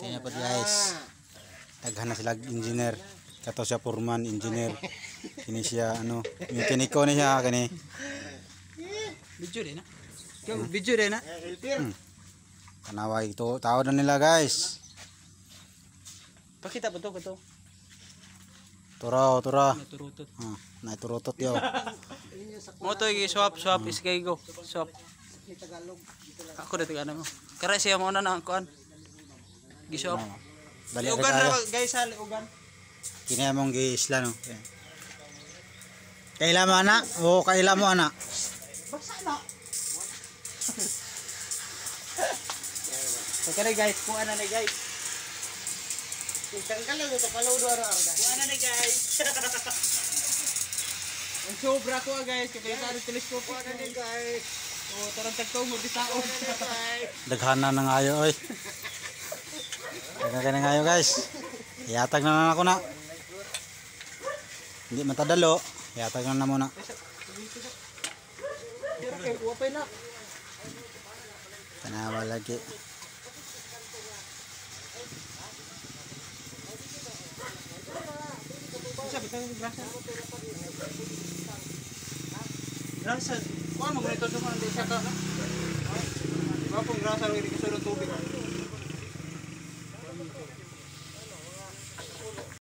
Kaya pa guys. Taghan na sila engineer. Kato siya foreman engineer. Kini siya ano, mekaniko ni siya kani. Video din na. Video din na. Kanaway ito tao na nila guys. Pakita ba to kato? Tura. Naturutot. Naturutot yaw. Mo to swap is kay go. Swap. Ako dito ano mo. Kara siya mo na kuan. Giswap. Balik Ugan tayo. na guys, ugan. Kini among giisla no. Kaila mo ana? O kaila mo ana? Baksa na. So kare guys, kung ano na guys. Tangkal lang ito, paludo ano arga. Kung ano na guys. Ang sobra ko guys, kaya sa telescope Ano din guys? Oh, tarang tagtong mo bisaon. Daghana na ngayo oy. Daghana na ngayo guys. Iatag na ako na. Hindi matadalo. Iatag na muna. Wapay na. Tanawa lagi. Sabi tayo grasa. Grasa. Kuan mo ganito sa mga siya ka na. Ba pong grasa ro hindi kasulod tubig.